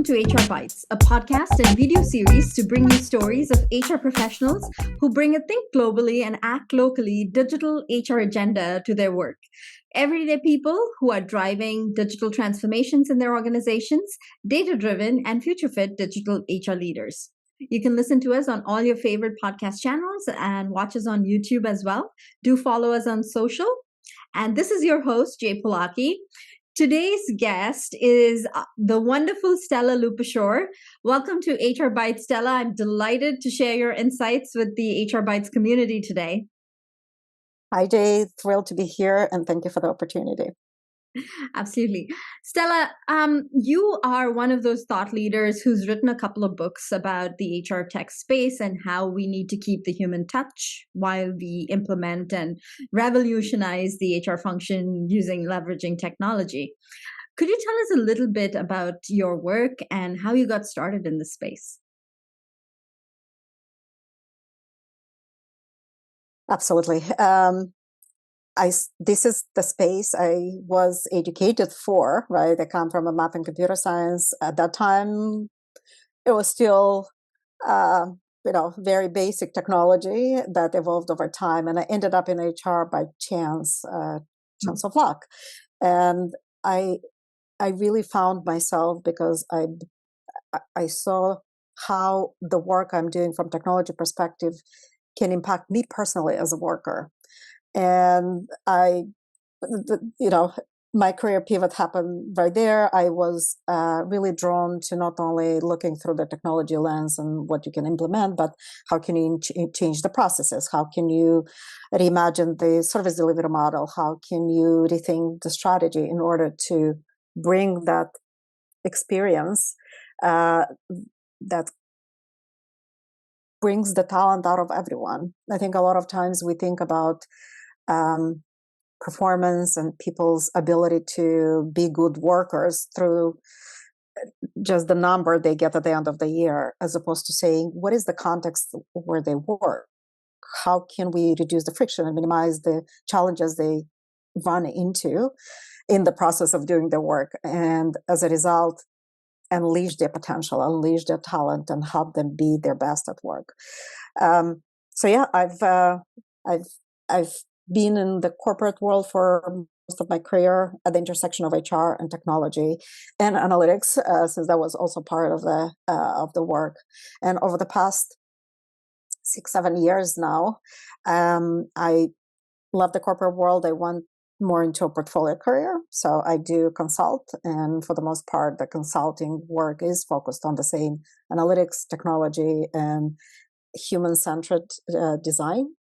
welcome to HR Bytes, a podcast and video series to bring you stories of HR professionals who bring a think globally and act locally digital HR agenda to their work. Everyday people who are driving digital transformations in their organizations, data-driven and future-fit digital HR leaders. You can listen to us on all your favorite podcast channels and watch us on YouTube as well. Do follow us on social. And this is your host, Jay Polaki. Today's guest is the wonderful Stela Lupushor. Welcome to HR Bytes, Stela. I'm delighted to share your insights with the HR Bytes community today. Hi, Jay. Thrilled to be here, and thank you for the opportunity. Absolutely. Stela, you are one of those thought leaders who's written a couple of books about the HR tech space and how we need to keep the human touch while we implement and revolutionize the HR function using leveraging technology. Could you tell us a little bit about your work and how you got started in this space? Absolutely. This is the space I was educated for, right? I come from a math and computer science. At that time, it was still, very basic technology that evolved over time. And I ended up in HR by chance of luck. And I really found myself because I saw how the work I'm doing from technology perspective can impact me personally as a worker. And my career pivot happened right there. I was really drawn to not only looking through the technology lens and what you can implement, but how can you change the processes? How can you reimagine the service delivery model? How can you rethink the strategy in order to bring that experience that brings the talent out of everyone? I think a lot of times we think about performance and people's ability to be good workers through just the number they get at the end of the year, as opposed to saying, what is the context where they work? How can we reduce the friction and minimize the challenges they run into in the process of doing their work? And as a result, unleash their potential, unleash their talent, and help them be their best at work. I've been in the corporate world for most of my career at the intersection of HR and technology and analytics, since that was also part of the work. And over the past 6-7 years now, I love the corporate world. I went more into a portfolio career. So I do consult, and for the most part, the consulting work is focused on the same analytics, technology, and human-centered design.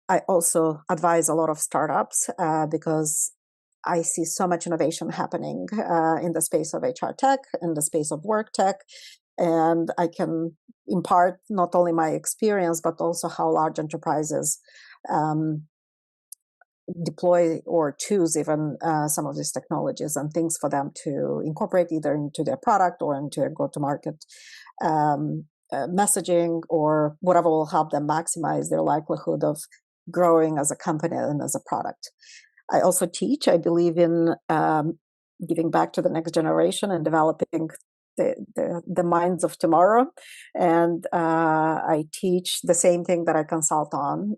I also advise a lot of startups because I see so much innovation happening in the space of HR tech, in the space of work tech, and I can impart not only my experience, but also how large enterprises deploy or choose even some of these technologies and things for them to incorporate either into their product or into a go-to-market messaging or whatever will help them maximize their likelihood of growing as a company and as a product. I also teach. I believe in giving back to the next generation and developing the minds of tomorrow. And I teach the same thing that I consult on.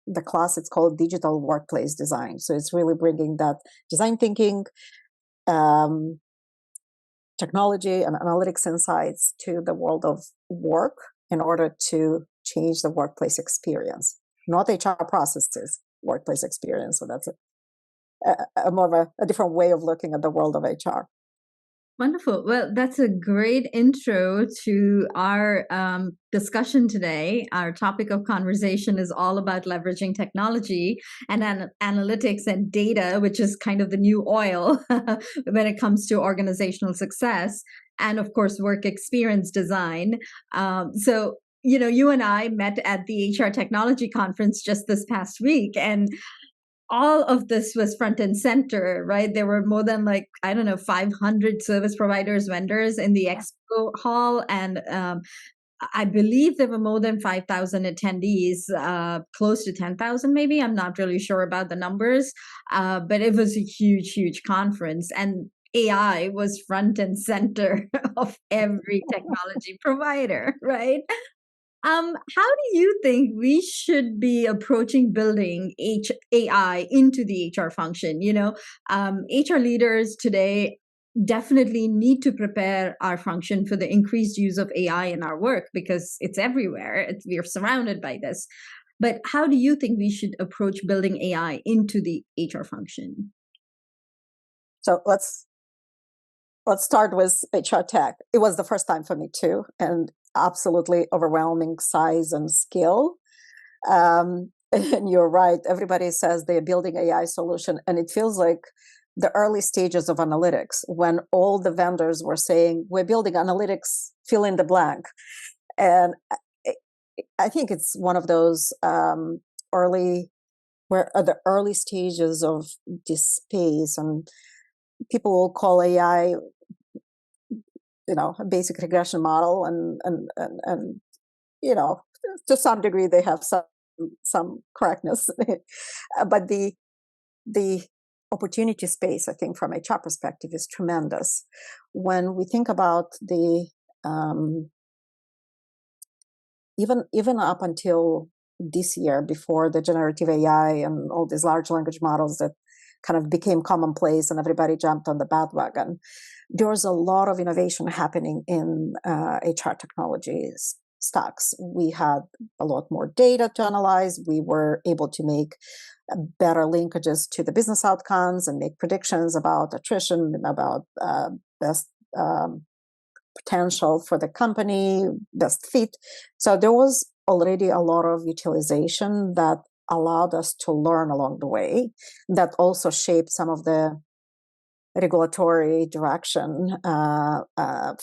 The class, it's called Digital Workplace Design. So it's really bringing that design thinking, technology and analytics insights to the world of work in order to change the workplace experience, not HR processes, workplace experience. So that's a more of a different way of looking at the world of HR. Wonderful. Well, that's a great intro to our discussion today. Our topic of conversation is all about leveraging technology and analytics and data, which is kind of the new oil when it comes to organizational success, and of course, work experience design. You and I met at the HR Technology Conference just this past week, and all of this was front and center, right? There were more than 500 service providers, vendors in the expo hall. And I believe there were more than 5,000 attendees, close to 10,000 maybe. I'm not really sure about the numbers, but it was a huge, huge conference. And AI was front and center of every technology provider, right? How do you think we should be approaching building AI into the HR function? HR leaders today definitely need to prepare our function for the increased use of AI in our work because it's everywhere. We're surrounded by this. But how do you think we should approach building AI into the HR function? So let's start with HR tech. It was the first time for me too, and absolutely overwhelming size and skill. And you're right. Everybody says they're building AI solution, and it feels like the early stages of analytics when all the vendors were saying we're building analytics, fill in the blank. And I think it's one of those early where are the early stages of this space, and people will call AI, a basic regression model, and to some degree they have some correctness, but the opportunity space, I think, from HR perspective, is tremendous. When we think about the even up until this year, before the generative AI and all these large language models that kind of became commonplace and everybody jumped on the bandwagon, there was a lot of innovation happening in HR technologies stacks. We had a lot more data to analyze. We were able to make better linkages to the business outcomes and make predictions about attrition, about best potential for the company, best fit. So there was already a lot of utilization that allowed us to learn along the way, that also shaped some of the regulatory direction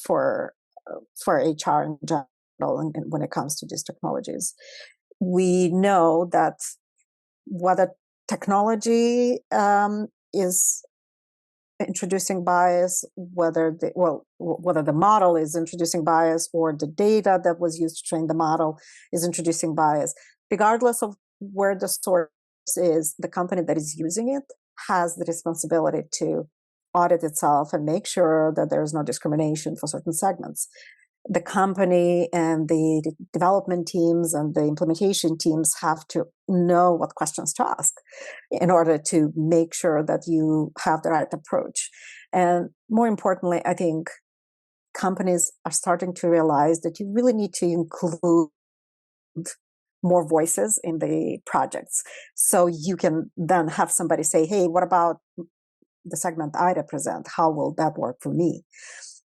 for HR in general and when it comes to these technologies. We know that whether technology is introducing bias, whether the model is introducing bias, or the data that was used to train the model is introducing bias, regardless of where the source is, the company that is using it has the responsibility to audit itself and make sure that there is no discrimination for certain segments. The company and the development teams and the implementation teams have to know what questions to ask in order to make sure that you have the right approach. And more importantly, I think companies are starting to realize that you really need to include more voices in the projects. So you can then have somebody say, hey, what about the segment I represent? How will that work for me?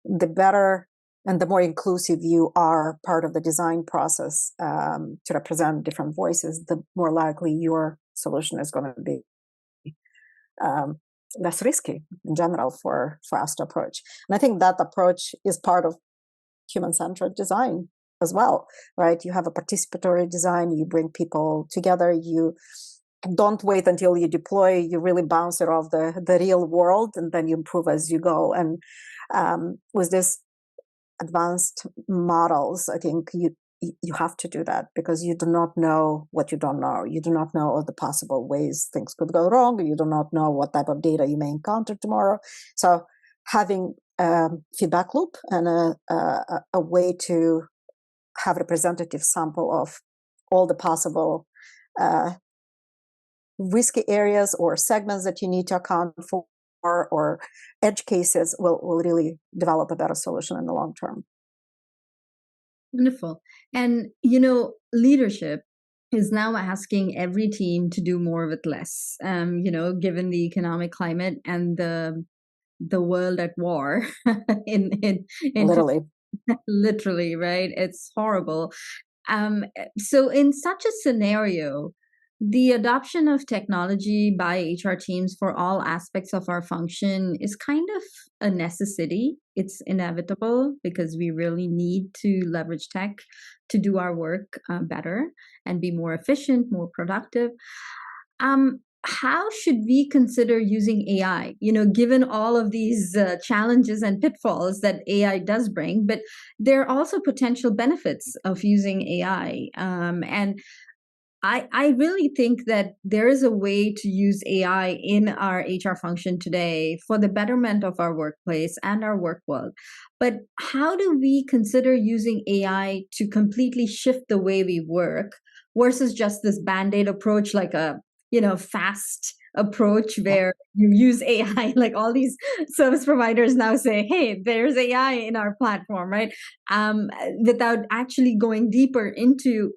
The better and the more inclusive you are part of the design process to represent different voices, the more likely your solution is going to be less risky in general for us to approach. And I think that approach is part of human-centered design as well, right? You have a participatory design, you bring people together, you don't wait until you deploy, you really bounce it off the real world, and then you improve as you go. And with this advanced models, I think you have to do that because you do not know what you don't know. You do not know all the possible ways things could go wrong. You do not know what type of data you may encounter tomorrow. So having a feedback loop and a way to have representative sample of all the possible risky areas or segments that you need to account for, or edge cases will really develop a better solution in the long term. Wonderful. And, leadership is now asking every team to do more with less, given the economic climate and the world at war in Literally. literally, right? It's horrible. So in such a scenario, the adoption of technology by HR teams for all aspects of our function is kind of a necessity. It's inevitable because we really need to leverage tech to do our work better and be more efficient, more productive. How should we consider using AI, given all of these challenges and pitfalls that AI does bring, but there are also potential benefits of using AI. And I really think that there is a way to use AI in our HR function today for the betterment of our workplace and our work world. But how do we consider using AI to completely shift the way we work versus just this band-aid approach, like a fast approach where you use AI, like all these service providers now say, hey, there's AI in our platform, right? Without actually going deeper into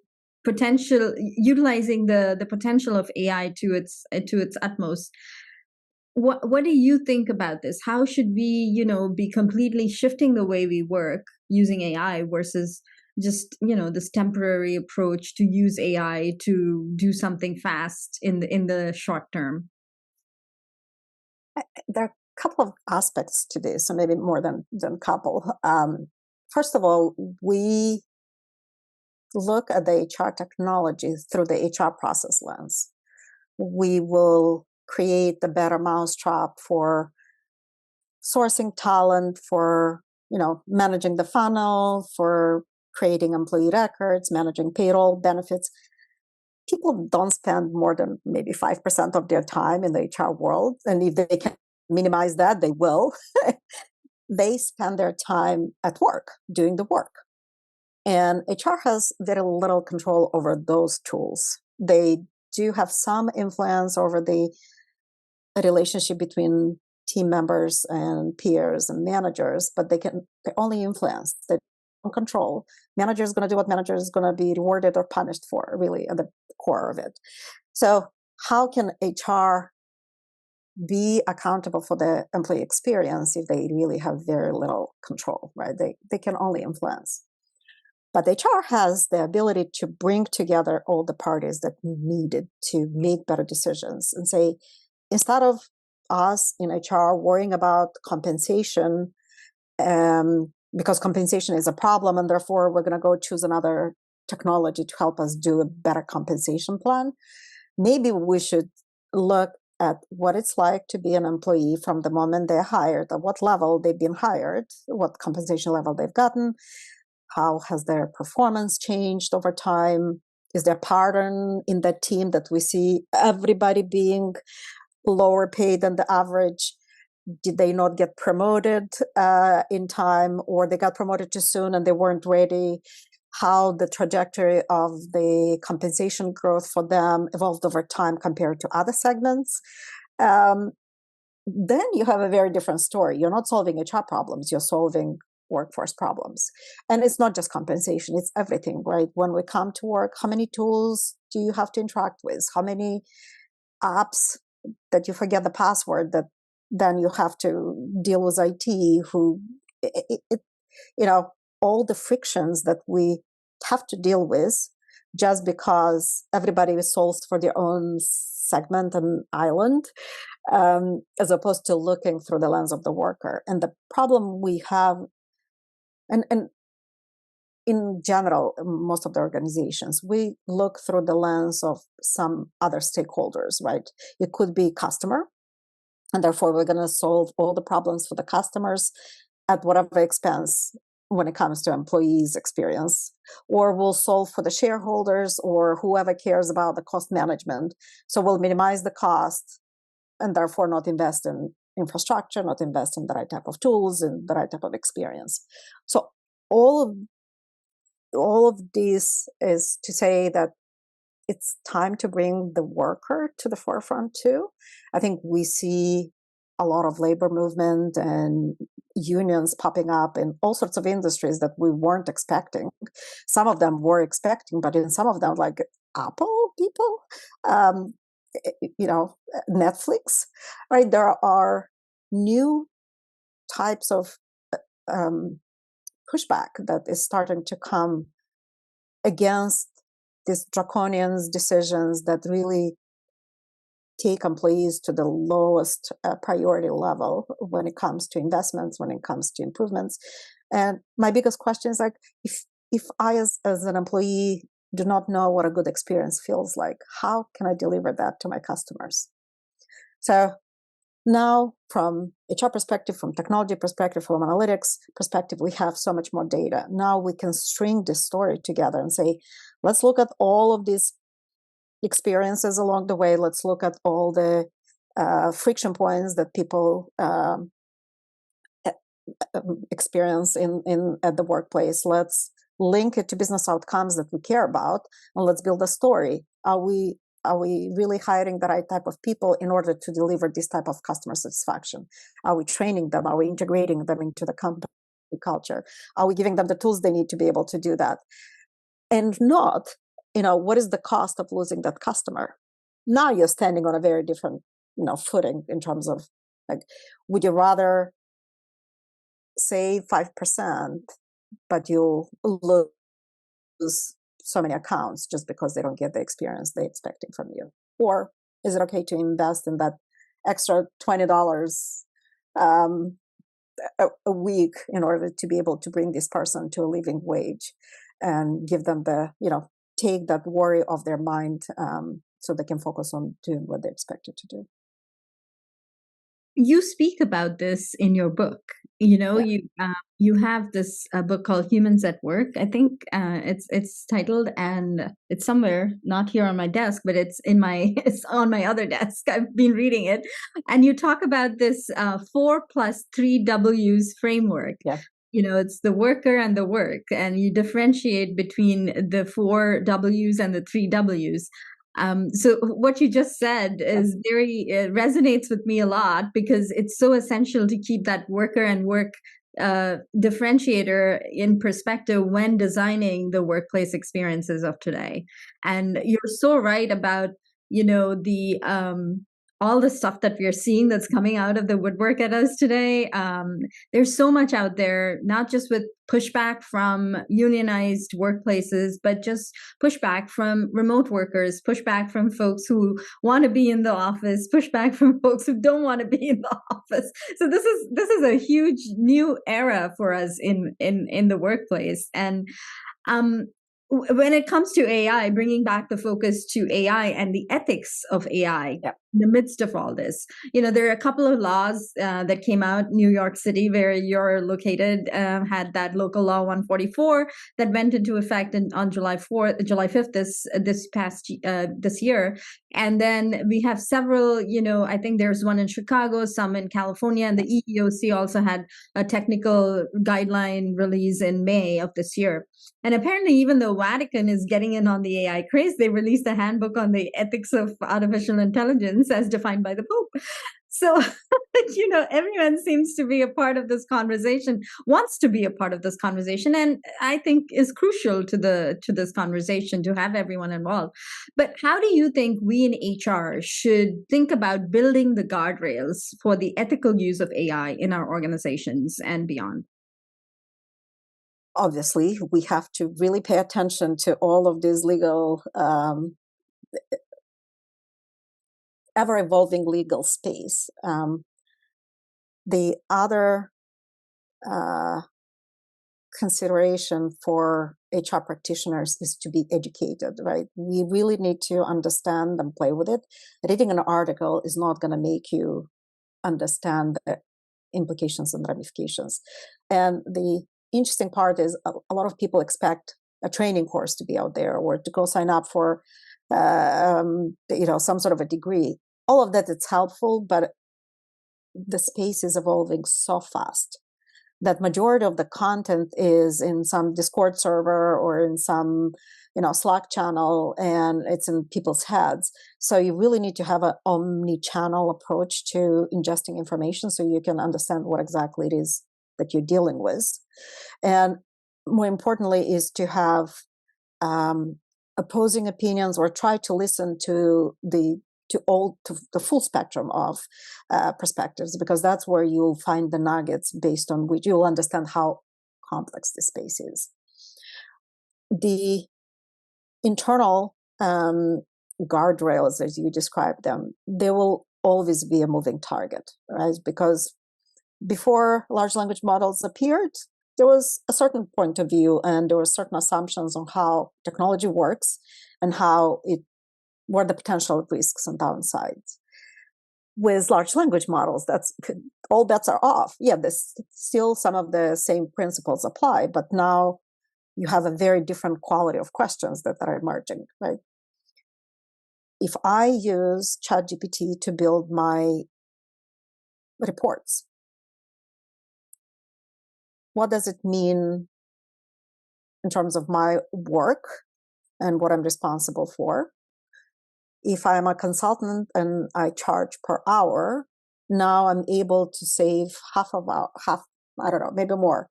potential, utilizing the potential of AI to its utmost. What do you think about this? How should we, be completely shifting the way we work using AI versus just, this temporary approach to use AI to do something fast in the short term? There are a couple of aspects to this, so maybe more than a couple. First of all, we look at the HR technology through the HR process lens. We will create the better mousetrap for sourcing talent, for managing the funnel, for creating employee records, managing payroll, benefits. People don't spend more than maybe 5% of their time in the HR world, and if they can minimize that, they will. They spend their time at work doing the work. And HR has very little control over those tools. They do have some influence over the relationship between team members and peers and managers, but they only influence. They don't control. Manager is going to do what manager is going to be rewarded or punished for, really, at the core of it. So how can HR be accountable for the employee experience if they really have very little control, right? They can only influence. But HR has the ability to bring together all the parties that needed to make better decisions and say, instead of us in HR worrying about compensation, because compensation is a problem, and therefore we're going to go choose another technology to help us do a better compensation plan, maybe we should look at what it's like to be an employee from the moment they're hired, at what level they've been hired, what compensation level they've gotten, how has their performance changed over time, is there a pattern in that team that we see everybody being lower paid than the average? Did they not get promoted in time, or they got promoted too soon and they weren't ready? How the trajectory of the compensation growth for them evolved over time compared to other segments. Then you have a very different story. You're not solving HR problems, you're solving workforce problems. And it's not just compensation, it's everything, right? When we come to work, how many tools do you have to interact with? How many apps that you forget the password, that then you have to deal with IT, all the frictions that we have to deal with just because everybody solves for their own segment and island, as opposed to looking through the lens of the worker. And the problem we have, and in general, most of the organizations, we look through the lens of some other stakeholders, right? It could be customer, and therefore we're going to solve all the problems for the customers at whatever expense when it comes to employees' experience. Or we'll solve for the shareholders or whoever cares about the cost management. So we'll minimize the cost and therefore not invest in infrastructure, not invest in the right type of tools and the right type of experience. So all of this is to say that it's time to bring the worker to the forefront too. I think we see a lot of labor movement and unions popping up in all sorts of industries that we weren't expecting. Some of them were expecting, but in some of them, like Apple people, Netflix, right? There are new types of pushback that is starting to come against these draconian decisions that really take employees to the lowest priority level when it comes to investments, when it comes to improvements. And my biggest question is, like, if I as an employee do not know what a good experience feels like, how can I deliver that to my customers? So now, from HR perspective, from technology perspective, from analytics perspective, we have so much more data. Now we can string this story together and say, let's look at all of these experiences along the way. Let's look at all the friction points that people experience in at the workplace. Let's link it to business outcomes that we care about, and let's build a story. Are we really hiring the right type of people in order to deliver this type of customer satisfaction? Are we training them? Are we integrating them into the company culture? Are we giving them the tools they need to be able to do that? And not, what is the cost of losing that customer? Now you're standing on a very different, footing in terms of, like, would you rather save 5%, but you lose so many accounts just because they don't get the experience they're expecting from you? Or is it okay to invest in that extra $20 a week in order to be able to bring this person to a living wage and give them take that worry off their mind, so they can focus on doing what they're expected to do? You speak about this in your book. You have this book called Humans at Work. I think it's titled, and it's somewhere, not here on my desk, but it's it's on my other desk. I've been reading it, and you talk about this 4+3 Ws framework. Yeah. It's the worker and the work, and you differentiate between the 4 Ws and the 3 Ws. So what you just said is very resonates with me a lot, because it's so essential to keep that worker and work differentiator in perspective when designing the workplace experiences of today. And you're so right about the all the stuff that we're seeing that's coming out of the woodwork at us today. There's so much out there, not just with pushback from unionized workplaces, but just pushback from remote workers, pushback from folks who want to be in the office, pushback from folks who don't want to be in the office. So this is a huge new era for us in the workplace. And when it comes to AI, bringing back the focus to AI and the ethics of AI, yeah, in the midst of all this, there are a couple of laws that came out. New York City, where you're located, had that local law 144 that went into effect on July 5th this year. And then we have several, I think there's one in Chicago, some in California, and the EEOC also had a technical guideline release in May of this year. And apparently, even the Vatican is getting in on the AI craze. They released a handbook on the ethics of artificial intelligence as defined by the Pope. So, everyone seems to be a part of this conversation, wants to be a part of this conversation, and I think is crucial to this conversation to have everyone involved. But how do you think we in HR should think about building the guardrails for the ethical use of AI in our organizations and beyond? Obviously, we have to really pay attention to all of these legal, ever-evolving legal space. The other consideration for HR practitioners is to be educated, right? We really need to understand and play with it. Reading an article is not going to make you understand the implications and ramifications. And the interesting part is a lot of people expect a training course to be out there, or to go sign up for some sort of a degree. All of that is helpful, but the space is evolving so fast that majority of the content is in some Discord server or in some Slack channel, and it's in people's heads. So you really need to have an omni-channel approach to ingesting information so you can understand what exactly it is that you're dealing with. And more importantly is to have opposing opinions, or try to listen to the full spectrum of perspectives, because that's where you'll find the nuggets based on which you'll understand how complex the space is. The internal guardrails, as you described them, they will always be a moving target, right? Because before large language models appeared, there was a certain point of view and there were certain assumptions on how technology works and what are the potential risks and downsides. With large language models, all bets are off. Yeah, there's still some of the same principles apply, but now you have a very different quality of questions that are emerging, right? if I use ChatGPT to build my reports, what does it mean in terms of my work and what I'm responsible for? If I'm a consultant and I charge per hour, now I'm able to save half, I don't know, maybe more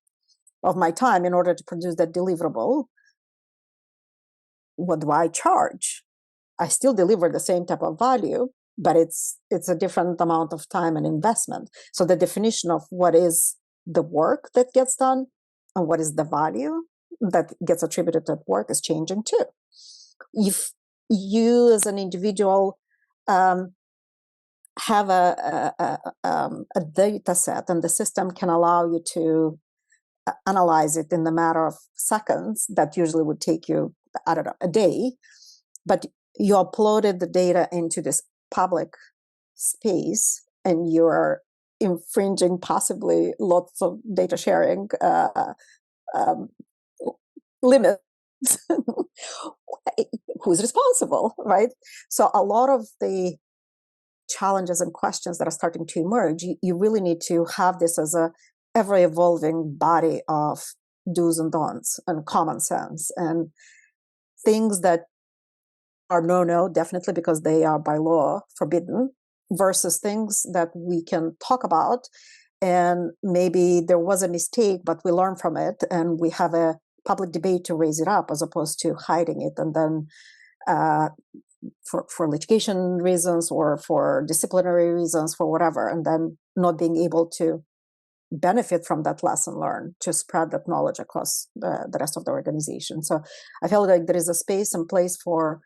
of my time in order to produce that deliverable. What do I charge? I still deliver the same type of value, but it's a different amount of time and investment. So the definition of what is the work that gets done and what is the value that gets attributed to that work is changing too. If you as an individual have a data set and the system can allow you to analyze it in a matter of seconds, that usually would take you, I don't know, a day, but you uploaded the data into this public space and you're infringing possibly lots of data sharing um, limits. Who's responsible, right? So a lot of the challenges and questions that are starting to emerge, you really need to have this as a ever evolving body of do's and don'ts and common sense and things that are no, definitely because they are by law forbidden, versus things that we can talk about. And maybe there was a mistake, but we learn from it and we have a public debate to raise it up as opposed to hiding it and then for litigation reasons or for disciplinary reasons, for whatever, and then not being able to benefit from that lesson learned to spread that knowledge across the rest of the organization. So I feel like there is a space and place for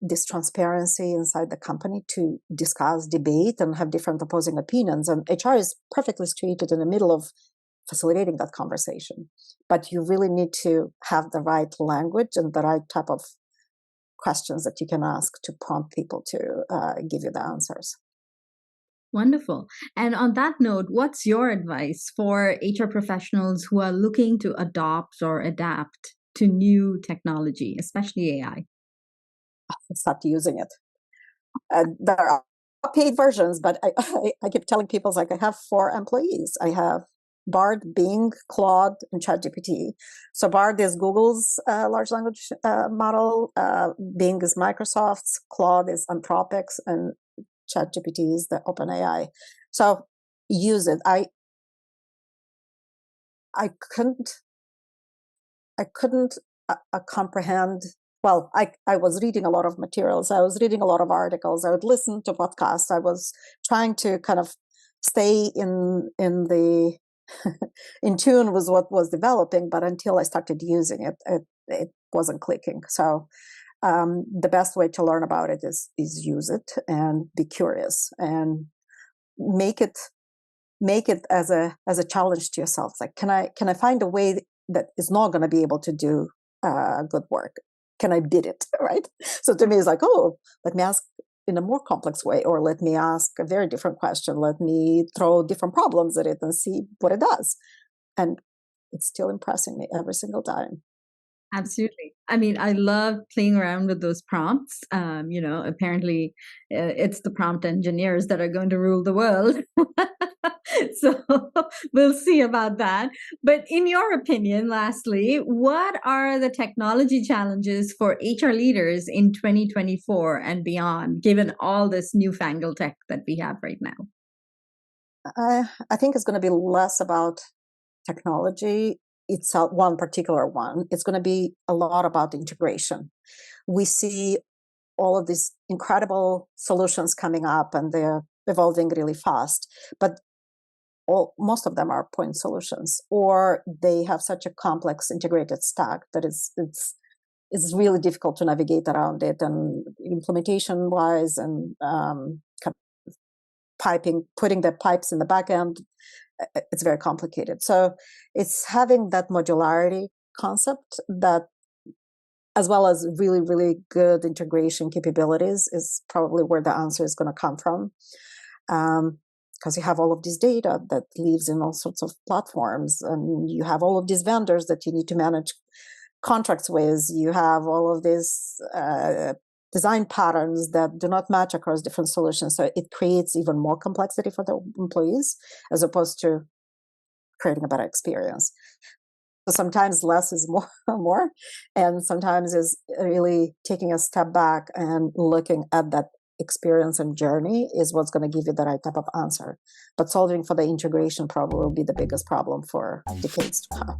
this transparency inside the company to discuss, debate, and have different opposing opinions. And HR is perfectly situated in the middle of facilitating that conversation. But you really need to have the right language and the right type of questions that you can ask to prompt people to give you the answers. Wonderful. And on that note, what's your advice for HR professionals who are looking to adopt or adapt to new technology, especially AI? Start using it. There are paid versions, but I keep telling people, like, I have 4 employees. I have Bard, Bing, Claude, and ChatGPT. So Bard is Google's large language model. Bing is Microsoft's. Claude is Anthropic's, and ChatGPT is the OpenAI. So use it. I couldn't comprehend. Well, I was reading a lot of materials. I was reading a lot of articles. I would listen to podcasts. I was trying to kind of stay in the in tune with what was developing. But until I started using it, it wasn't clicking. So the best way to learn about it is use it and be curious and make it as a challenge to yourself. Like, can I find a way that is not going to be able to do good work? Can I bid it, right? So to me, it's like, oh, let me ask in a more complex way, or let me ask a very different question. Let me throw different problems at it and see what it does. And it's still impressing me every single time. Absolutely. I mean, I love playing around with those prompts. Apparently it's the prompt engineers that are going to rule the world. So we'll see about that. But in your opinion, lastly, what are the technology challenges for HR leaders in 2024 and beyond, given all this newfangled tech that we have right now? I think it's going to be less about technology itself, one particular one. It's going to be a lot about integration. We see all of these incredible solutions coming up and they're evolving really fast, but most of them are point solutions, or they have such a complex integrated stack that it's really difficult to navigate around it, and implementation wise and kind of putting the pipes in the back end, it's very complicated. So it's having that modularity concept, that as well as really, really good integration capabilities, is probably where the answer is going to come from. Because you have all of this data that lives in all sorts of platforms, and you have all of these vendors that you need to manage contracts with. You have all of these design patterns that do not match across different solutions. So it creates even more complexity for the employees as opposed to creating a better experience. So sometimes less is more, and sometimes is really taking a step back and looking at that experience and journey is what's going to give you the right type of answer. But solving for the integration problem will be the biggest problem for decades to come.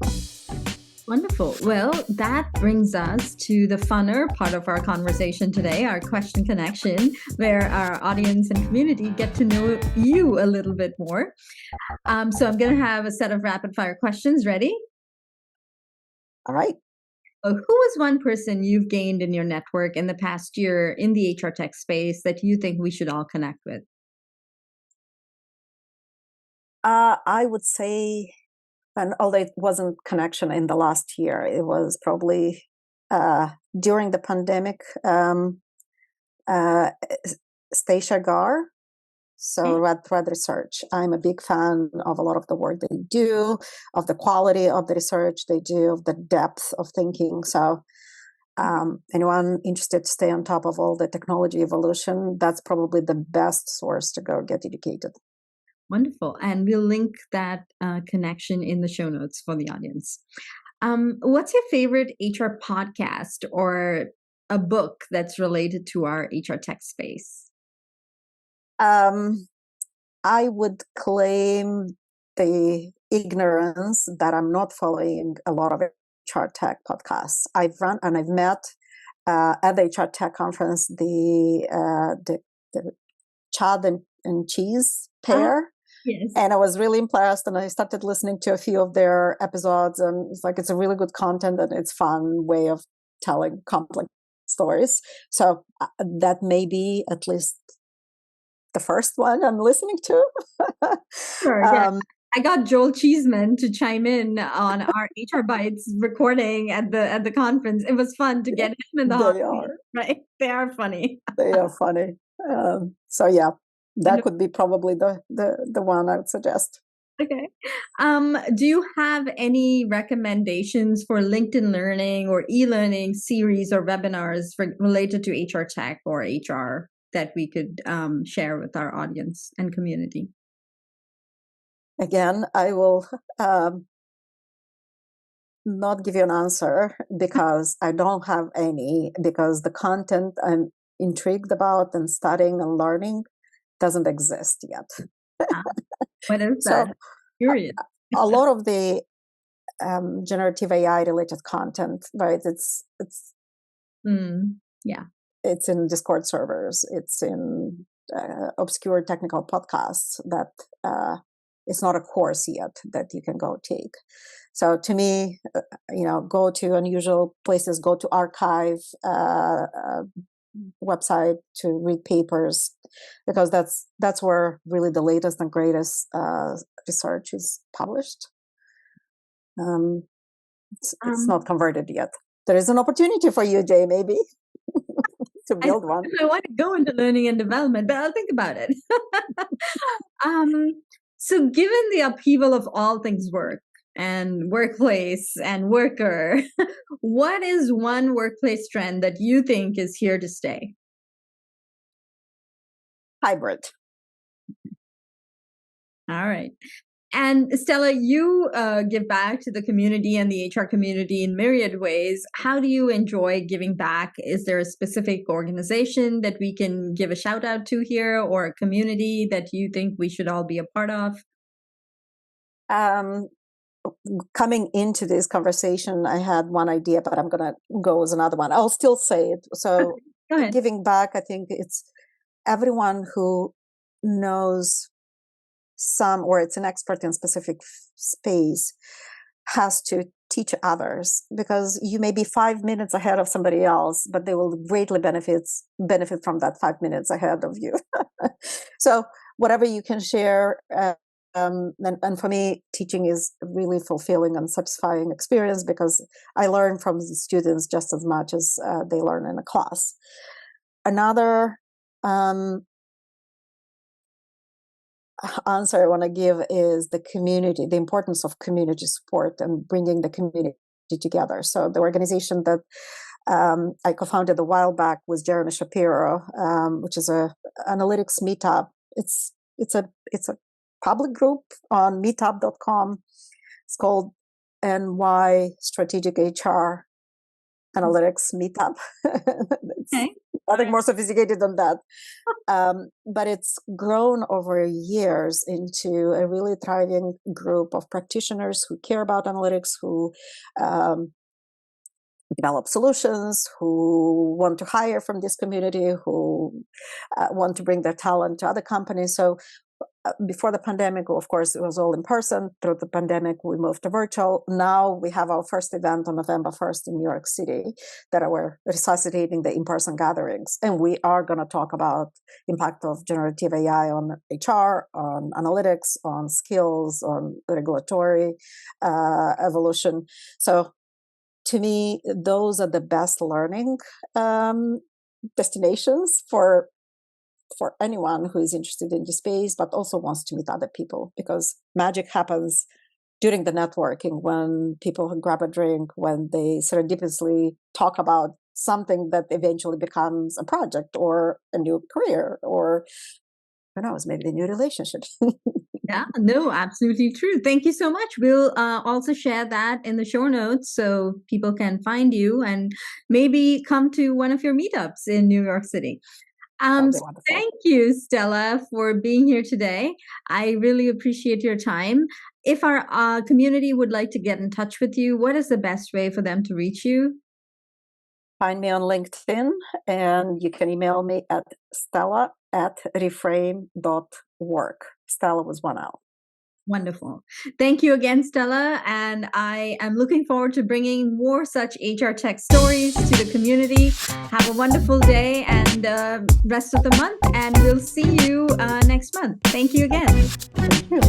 Wonderful. Well, that brings us to the funner part of our conversation today, our question connection, where our audience and community get to know you a little bit more. So I'm going to have a set of rapid fire questions ready. All right. Who is one person you've gained in your network in the past year in the HR tech space that you think we should all connect with? I would say, and although it wasn't connection in the last year, it was probably during the pandemic, Stacia Garr. So Red Research. I'm a big fan of a lot of the work they do, of the quality of the research they do, of the depth of thinking. So anyone interested to stay on top of all the technology evolution, that's probably the best source to go get educated. Wonderful. And we'll link that connection in the show notes for the audience. What's your favorite HR podcast or a book that's related to our HR tech space? I would claim the ignorance that I'm not following a lot of HR tech podcasts. I've run and I've met at the HR tech conference the Chad and cheese pair. Yes. And I was really impressed, and I started listening to a few of their episodes, and it's a really good content, and it's fun way of telling complex stories. So that may be at least the first one I'm listening to. Sure, yeah. I got Joel Cheeseman to chime in on our HR Bytes recording at the conference. It was fun to get him in the hot seat, right? They are funny. They are funny. So yeah, that could be probably the one I would suggest. Okay. Do you have any recommendations for LinkedIn Learning or e-learning series or webinars related to HR tech or HR that we could share with our audience and community? Again, I will not give you an answer because I don't have any, because the content I'm intrigued about and studying and learning doesn't exist yet. What is that? So, curious. A lot of the generative AI related content, right? It's yeah. It's in Discord servers. It's in obscure technical podcasts that it's not a course yet that you can go take. So to me, go to unusual places, go to archive website to read papers, because that's where really the latest and greatest research is published. It's not converted yet. There is an opportunity for you, Jay, maybe to build one. I want to go into learning and development, but I'll think about it. So given the upheaval of all things work and workplace and worker, what is one workplace trend that you think is here to stay? Hybrid. All right. And Stella, you give back to the community and the HR community in myriad ways. How do you enjoy giving back? Is there a specific organization that we can give a shout out to here, or a community that you think we should all be a part of? Coming into this conversation, I had one idea, but I'm going to go with another one. I'll still say it. So giving back, I think it's everyone who knows some, or it's an expert in specific space, has to teach others, because you may be 5 minutes ahead of somebody else, but they will greatly benefit from that 5 minutes ahead of you. So whatever you can share, and for me, teaching is really fulfilling and satisfying experience, because I learn from the students just as much as they learn in a class. Another answer I want to give is the community, the importance of community support and bringing the community together. So the organization that I co-founded a while back with Jeremy Shapiro, which is a analytics meetup. It's a public group on meetup.com. It's called NY Strategic HR Analytics Meetup. It's nothing more sophisticated than that. But it's grown over years into a really thriving group of practitioners who care about analytics, who develop solutions, who want to hire from this community, who want to bring their talent to other companies. So before the pandemic, of course, it was all in person. Through the pandemic, we moved to virtual. Now we have our first event on November 1st in New York City that we're resuscitating the in-person gatherings. And we are going to talk about impact of generative AI on HR, on analytics, on skills, on regulatory evolution. So to me, those are the best learning destinations for anyone who is interested in the space, but also wants to meet other people, because magic happens during the networking when people grab a drink, when they serendipitously talk about something that eventually becomes a project or a new career, or who knows, maybe a new relationship. Yeah, no, absolutely true. Thank you so much. We'll also share that in the show notes so people can find you and maybe come to one of your meetups in New York City. Thank you, Stela, for being here today. I really appreciate your time. If our community would like to get in touch with you, what is the best way for them to reach you? Find me on LinkedIn, and you can email me at Stela@Reframe.Work. Stela was one L. Wonderful. Thank you again, Stela. And I am looking forward to bringing more such HR tech stories to the community. Have a wonderful day and rest of the month. And we'll see you next month. Thank you again. Thank you.